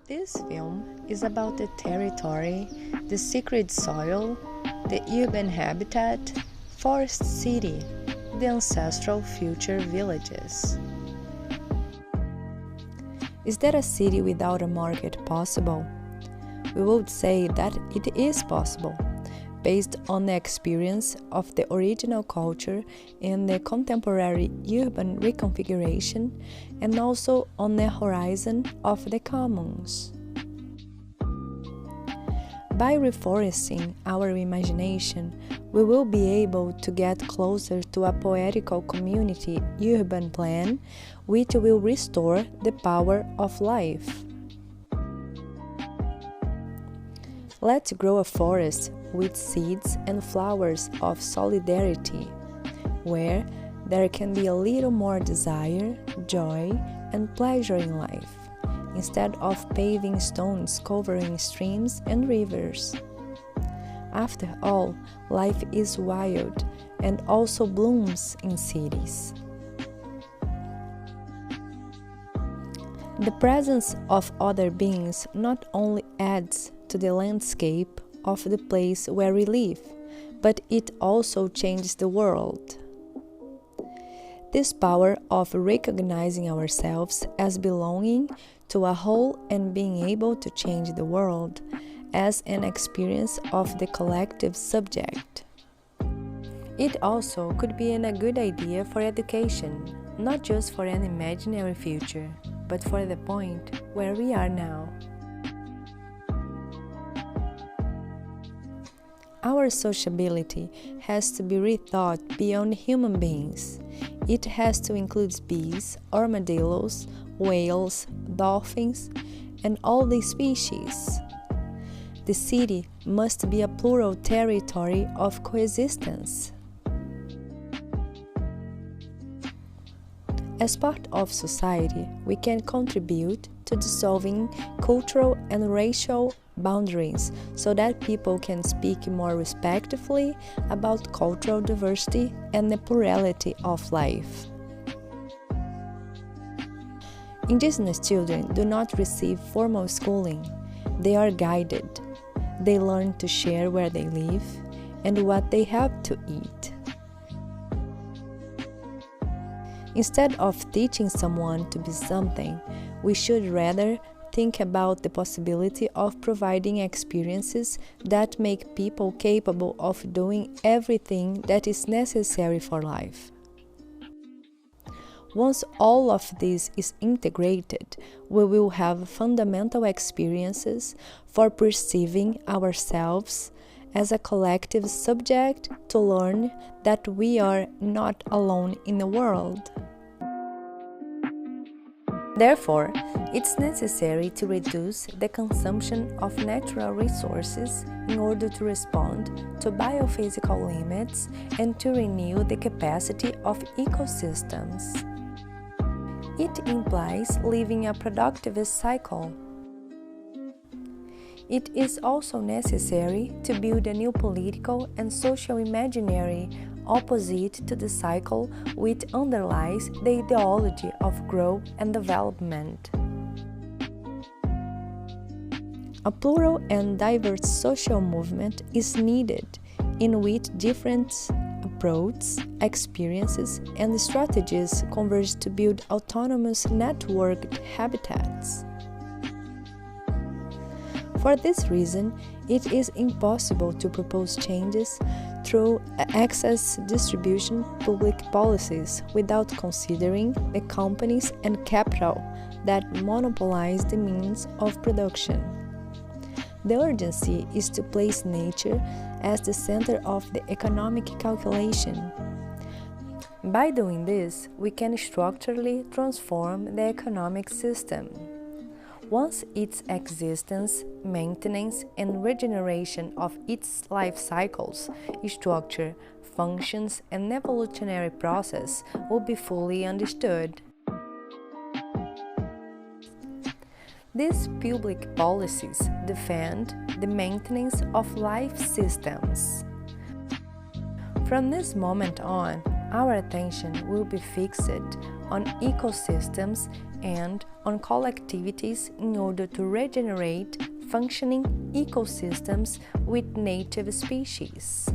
This film is about the territory, the sacred soil, the urban habitat, forest city, the ancestral future villages. Is there a city without a market possible? We would say that it is possible, based on the experience of the original culture and the contemporary urban reconfiguration, and also on the horizon of the commons. By reforesting our imagination, we will be able to get closer to a poetical community urban plan which will restore the power of life. Let's grow a forest with seeds and flowers of solidarity, where there can be a little more desire, joy, and pleasure in life, instead of paving stones covering streams and rivers. After all, life is wild and also blooms in cities. The presence of other beings not only adds to the landscape of the place where we live, but it also changes the world. This power of recognizing ourselves as belonging to a whole and being able to change the world as an experience of the collective subject. It also could be a good idea for education, not just for an imaginary future, but for the point where we are now. Our sociability has to be rethought beyond human beings. It has to include bees, armadillos, whales, dolphins, and all the species. The city must be a plural territory of coexistence. As part of society, we can contribute to dissolving cultural and racial boundaries so that people can speak more respectfully about cultural diversity and the plurality of life. Indigenous children do not receive formal schooling. They are guided. They learn to share where they live and what they have to eat. Instead of teaching someone to be something, we should rather think about the possibility of providing experiences that make people capable of doing everything that is necessary for life. Once all of this is integrated, we will have fundamental experiences for perceiving ourselves as a collective subject to learn that we are not alone in the world. Therefore, it's necessary to reduce the consumption of natural resources in order to respond to biophysical limits and to renew the capacity of ecosystems. It implies living a productivist cycle. It is also necessary to build a new political and social imaginary opposite to the cycle which underlies the ideology of growth and development. A plural and diverse social movement is needed in which different approaches, experiences, and strategies converge to build autonomous networked habitats. For this reason, it is impossible to propose changes through access distribution public policies without considering the companies and capital that monopolize the means of production. The urgency is to place nature as the center of the economic calculation. By doing this, we can structurally transform the economic system. Once its existence, maintenance, and regeneration of its life cycles, structure, functions, and evolutionary process will be fully understood. These public policies defend the maintenance of life systems. From this moment on, our attention will be fixed on ecosystems and on collectivities in order to regenerate functioning ecosystems with native species.